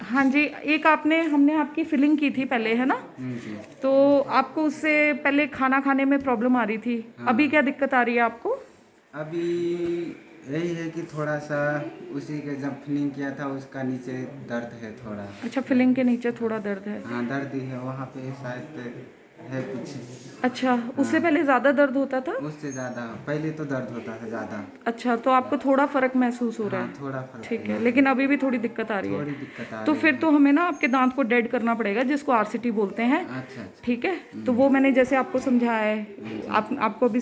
हाँ जी, एक हमने आपकी फिलिंग की थी पहले, है ना? जी। तो आपको उससे पहले खाना खाने में प्रॉब्लम आ रही थी। अभी हाँ, क्या दिक्कत आ रही है आपको? अभी यही है कि थोड़ा सा उसी के जब फिलिंग किया था उसका नीचे दर्द है थोड़ा। अच्छा, फिलिंग के नीचे थोड़ा दर्द है। हाँ, दर्द ही है वहाँ पे शायद है कुछ। अच्छा, उससे हाँ, पहले ज़्यादा दर्द होता था? उससे ज़्यादा पहले तो दर्द होता था ज़्यादा। अच्छा, तो आपको थोड़ा फ़र्क महसूस हो रहा हाँ, है। थोड़ा फर्क ठीक है, हुआ है। लेकिन अभी भी थोड़ी दिक्कत आ रही है। थोड़ी दिक्कत आ तो रही फिर है। तो हमें ना आपके दाँत को डेड करना पड़ेगा, जिसको आरसीटी बोलते हैं। अच्छा अच्छा। ठीक है? तो वो मैंने जैसे आपको समझाया है, जी। आपको अभी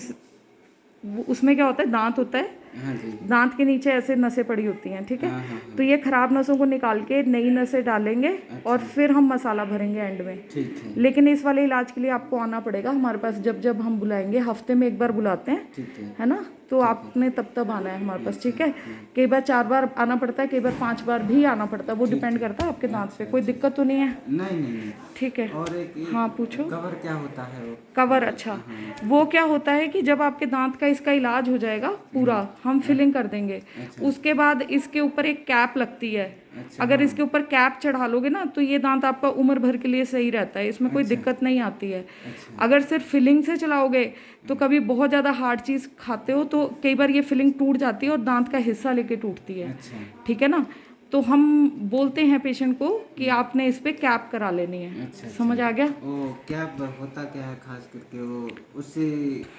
उसमें क्या होता है, दाँत होता है, हाँ जी। दांत के नीचे ऐसे नसें पड़ी होती हैं, ठीक है? हाँ हाँ तो हाँ। ये खराब नसों को निकाल के नई नसें डालेंगे और अच्छा। फिर हम मसाला भरेंगे एंड में। ठीक है। लेकिन इस वाले इलाज के लिए आपको आना पड़ेगा हमारे पास, जब जब हम बुलाएंगे, हफ्ते में एक बार बुलाते हैं, ठीक है। है ना? तो ठीक है। आपने तब तब आना है हमारे पास, अच्छा। ठीक है? हाँ। कई बार 4 बार आना पड़ता है, कई बार 5 बार भी आना पड़ता है, वो ठीक डिपेंड ठीक। करता है आपके दांत पे। अच्छा कोई अच्छा दिक्कत तो नहीं है? अच्छा। नहीं नहीं नहीं। ठीक है। और एक हाँ, एक पूछो। कवर क्या होता है वो? कवर, मतलब अच्छा। हाँ। वो क्या होता है कि जब आपके दांत का इसका इलाज हो जाएगा पूरा, हम फिलिंग कर देंगे, अच्छा उसके बाद इसके ऊपर एक कैप लगती है। अच्छा। अगर हाँ। इसके ऊपर कैप चढ़ा लोगे ना, तो ये दांत आपका उम्र भर के लिए सही रहता है, इसमें कोई अच्छा दिक्कत नहीं आती है। अच्छा। अगर सिर्फ फिलिंग से चलाओगे तो कभी बहुत ज़्यादा हार्ड चीज़ खाते हो तो कई बार ये फिलिंग टूट जाती है और दांत का हिस्सा लेके टूटती है। अच्छा। ठीक है ना? तो हम बोलते हैं पेशेंट को कि आपने इस पे कैप करा लेनी है। अच्छा अच्छा। समझ आ गया? वो क्या होता क्या है खास करके वो? उससे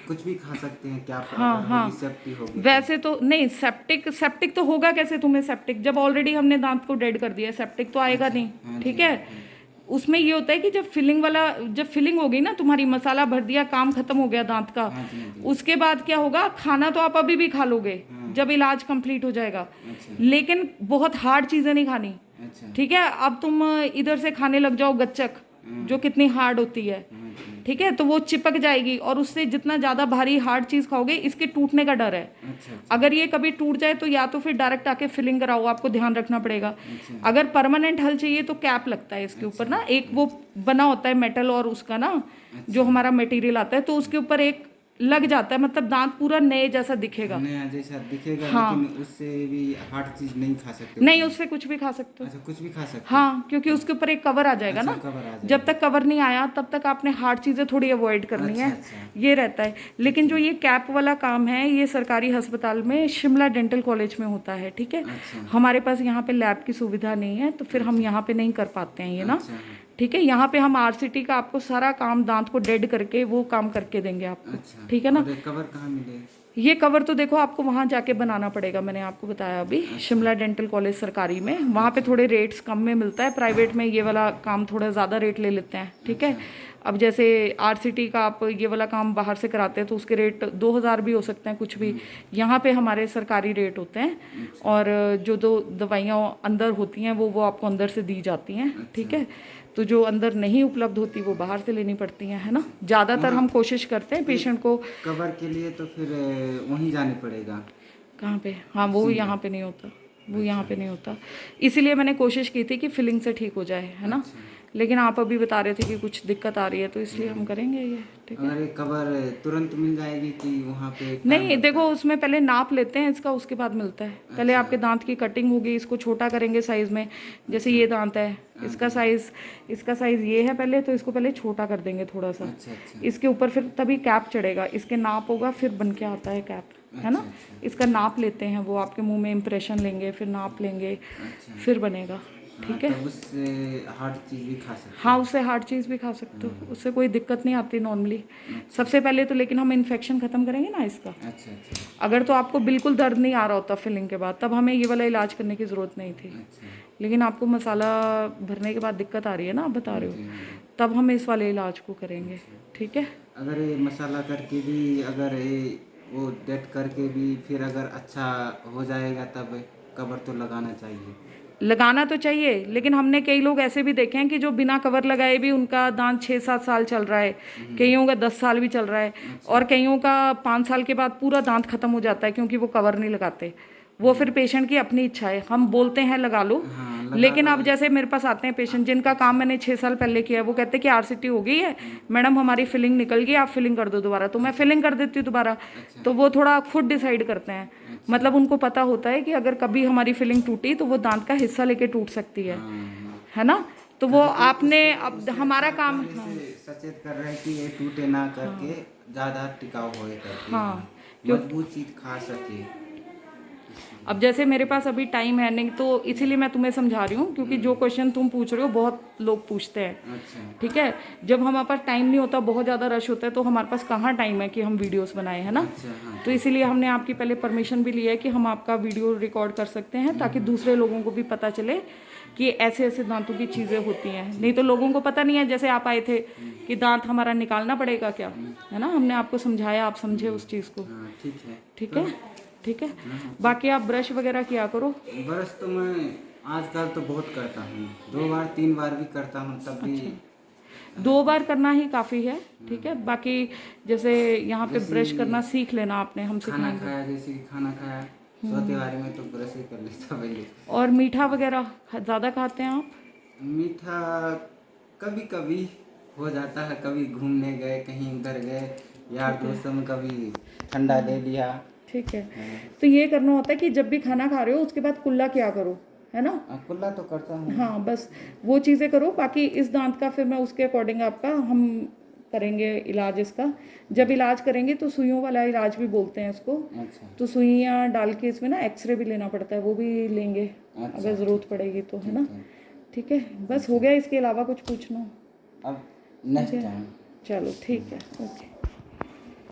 कुछ भी खा सकते हैं क्या आप हाँ अगर हाँ। होगी सेफ्टी होगी तो? वैसे तो नहीं, सेप्टिक सेप्टिक तो होगा कैसे तुम्हें सेप्टिक, जब ऑलरेडी हमने दांत को डेड कर दिया है, सेप्टिक तो आएगा अच्छा। नहीं। हाँ जी। ठीक है? हाँ। उसमें ये होता है कि जब फिलिंग हो गई ना तुम्हारी, मसाला भर दिया, काम खत्म हो गया दांत का, हाँ जी। हाँ जी। उसके बाद क्या होगा, खाना तो आप अभी भी खा लोगे हाँ। जब इलाज कंप्लीट हो जाएगा, अच्छा लेकिन बहुत हार्ड चीज़ें नहीं खानी। अच्छा। ठीक है? अब तुम इधर से खाने लग जाओ गच्चक, हाँ। जो कितनी हार्ड होती है। हाँ जी। ठीक है? तो वो चिपक जाएगी और उससे जितना ज़्यादा भारी हार्ड चीज़ खाओगे, इसके टूटने का डर है। अच्छा अच्छा। अगर ये कभी टूट जाए तो या तो फिर डायरेक्ट आके फिलिंग कराओ, आपको ध्यान रखना पड़ेगा। अच्छा अगर परमानेंट हल चाहिए तो कैप लगता है इसके ऊपर अच्छा। ना, एक वो बना होता है मेटल और उसका ना, जो अच्छा। हमारा मटेरियल आता है, तो उसके ऊपर एक लग जाता है, मतलब दांत पूरा नए जैसा दिखेगा। नया जैसा दिखेगा लेकिन हाँ। उससे भी हार्ड चीज नहीं खा सकते नहीं, उसमें? उससे कुछ भी खा सकते हो। अच्छा, कुछ भी खा सकते हैं। हाँ, क्योंकि उसके ऊपर एक कवर आ जाएगा अच्छा, ना। कवर आ जब जाएगा। तक कवर नहीं आया तब तक आपने हार्ड चीज़ें थोड़ी अवॉइड करनी अच्छा है, अच्छा। ये रहता है। ठीक लेकिन जो है। ये कैप वाला काम है, ये सरकारी अस्पताल में शिमला डेंटल कॉलेज में होता है। ठीक है? अच्छा हमारे पास यहाँ पे लैब की सुविधा नहीं है, तो फिर हम अच्छा। यहाँ पे नहीं कर पाते हैं ये ना। अच्छा। हाँ। ठीक है? यहाँ पे हम आरसीटी का आपको सारा काम, दांत को डेड करके वो काम करके देंगे आपको। अच्छा। ठीक है ना? और ये कवर कहाँ मिले? ये कवर तो देखो आपको वहाँ जाके बनाना पड़ेगा, मैंने आपको बताया अभी, अच्छा शिमला डेंटल कॉलेज सरकारी में, वहाँ पे अच्छा। थोड़े रेट्स कम में मिलता है, प्राइवेट में ये वाला काम थोड़ा ज़्यादा रेट ले लेते हैं। ठीक है? अच्छा। अब जैसे आरसीटी का आप ये वाला काम बाहर से कराते हैं तो उसके रेट 2000 भी हो सकते हैं, कुछ भी। यहाँ पे हमारे सरकारी रेट होते हैं, अच्छा और जो दो दवाइयाँ अंदर होती हैं वो आपको अंदर से दी जाती हैं। अच्छा। ठीक है? तो जो अंदर नहीं उपलब्ध होती वो बाहर से लेनी पड़ती हैं, है ना? ज़्यादातर वहाँ हम कोशिश करते हैं ये पेशेंट को। कवर के लिए तो फिर वहीं जाने पड़ेगा? कहाँ पे? हाँ, वो शिमला। यहाँ पे नहीं होता, वो यहाँ अच्छा पे नहीं होता। इसीलिए मैंने कोशिश की थी कि फिलिंग से ठीक हो जाए, है ना? अच्छा। लेकिन आप अभी बता रहे थे कि कुछ दिक्कत आ रही है, तो इसलिए हम करेंगे ये। ठीक है? अगर ये कवर तुरंत मिल जाएगी कि वहाँ पे टाइम नहीं, लगता देखो है? उसमें पहले नाप लेते हैं इसका, उसके बाद मिलता है। पहले अच्छा आपके दांत की कटिंग होगी, इसको छोटा करेंगे साइज़ में। जैसे अच्छा। ये दांत है, हाँ इसका जी। साइज़ ये है पहले, तो इसको पहले छोटा कर देंगे थोड़ा सा। अच्छा अच्छा। इसके ऊपर फिर तभी कैप चढ़ेगा, इसके नाप होगा फिर बन के आता है कैप, है अच्छा ना? अच्छा। इसका नाप लेते हैं, वो आपके मुंह में इम्प्रेशन लेंगे, फिर नाप लेंगे, अच्छा। फिर बनेगा। हाँ, ठीक है? तब उससे हार्ड चीज़ भी खा सकते हाँ, हैं। उससे हार्ड चीज़ भी खा सकते हो, उससे कोई दिक्कत नहीं आती नॉर्मली। अच्छा सबसे पहले तो लेकिन हम इन्फेक्शन ख़त्म करेंगे ना इसका। अच्छा। अच्छा अगर तो आपको बिल्कुल दर्द नहीं आ रहा होता फिलिंग के बाद, तब हमें ये वाला इलाज करने की ज़रूरत नहीं थी। अच्छा। लेकिन आपको मसाला भरने के बाद दिक्कत आ रही है ना, आप बता हाँ रहे हो, जी। हाँ जी। तब हम इस वाले इलाज को करेंगे। अच्छा। ठीक है? अगर ये मसाला करके भी अगर ये वो डेट करके भी फिर अगर अच्छा हो जाएगा तब कवर तो लगाना चाहिए? लगाना तो चाहिए, लेकिन हमने कई लोग ऐसे भी देखे हैं कि जो बिना कवर लगाए भी उनका दांत 6-7 साल चल रहा है, कईयों का 10 साल भी चल रहा है, अच्छा और कईयों का 5 साल के बाद पूरा दांत खत्म हो जाता है क्योंकि वो कवर नहीं लगाते। वो फिर पेशेंट की अपनी इच्छा है, हम बोलते हैं लगा लो। हाँ, लगा लेकिन लो। अब जैसे मेरे पास आते हैं पेशेंट जिनका काम मैंने 6 साल पहले किया है, वो कहते हैं कि आरसीटी हो गई है मैडम, हमारी फिलिंग निकल गई, आप फिलिंग कर दो दोबारा, तो मैं फिलिंग कर देती हूँ दोबारा। तो वो थोड़ा खुद डिसाइड करते हैं, मतलब उनको पता होता है कि अगर कभी हमारी फिलिंग टूटी तो वो दांत का हिस्सा लेके टूट सकती हाँ, है ना। तो वो आपने अब उससे हमारा अच्छा काम, पहले हाँ से सचेत कर रहे हैं कि ये टूटे ना करके ज़्यादा टिकाऊ होए करके, हाँ, क्यों मजबूत चीज़ खा सके। अब जैसे मेरे पास अभी टाइम है नहीं, तो इसीलिए मैं तुम्हें समझा रही हूँ, क्योंकि जो क्वेश्चन तुम पूछ रहे हो बहुत लोग पूछते हैं। अच्छा। ठीक है, जब हमारे पास टाइम नहीं होता, बहुत ज़्यादा रश होता है, तो हमारे पास कहाँ टाइम है कि हम वीडियोस बनाए, है ना। अच्छा। हाँ। तो इसीलिए हमने आपकी पहले परमिशन भी ली है कि हम आपका वीडियो रिकॉर्ड कर सकते हैं, ताकि दूसरे लोगों को भी पता चले कि ऐसे ऐसे दांतों की चीज़ें होती हैं। नहीं तो लोगों को पता नहीं है, जैसे आप आए थे कि दांत हमारा निकालना पड़ेगा क्या, है ना। हमने आपको समझाया, आप समझे उस चीज़ को। हाँ, ठीक है। ठीक है, ठीक है। बाकी आप ब्रश वगैरह किया करो। ब्रश तो मैं आजकल तो बहुत करता हूँ, 2 बार 3 बार भी करता हूँ, तब भी 2 बार करना ही काफ़ी है। ठीक है, बाकी जैसे यहाँ पे ब्रश करना सीख लेना आपने, हम खाना सिखाएंगे। खाया, जैसे कि खाना खाया सोते बारी में तो ब्रश ही कर लेता पहले। और मीठा वगैरह ज़्यादा खाते हैं आप? मीठा कभी कभी हो जाता है, कभी घूमने गए, कहीं उधर गए, यार दोस्तों में कभी ठंडा ले लिया। ठीक है, हाँ। तो ये करना होता है कि जब भी खाना खा रहे हो उसके बाद कुल्ला किया करो, है ना। कुल्ला तो करता हूँ। हाँ, बस वो चीज़ें करो। बाकी इस दांत का फिर मैं उसके अकॉर्डिंग आपका हम करेंगे इलाज इसका। जब इलाज करेंगे तो सुइयों वाला इलाज भी बोलते हैं इसको। अच्छा। तो सुइयाँ डाल के इसमें ना एक्सरे भी लेना पड़ता है, वो भी लेंगे अच्छा, अगर ज़रूरत पड़ेगी तो, है ना। ठीक है। ठीक है, बस हो गया, इसके अलावा कुछ पूछना? अब नेक्स्ट टाइम। चलो ठीक है, ओके।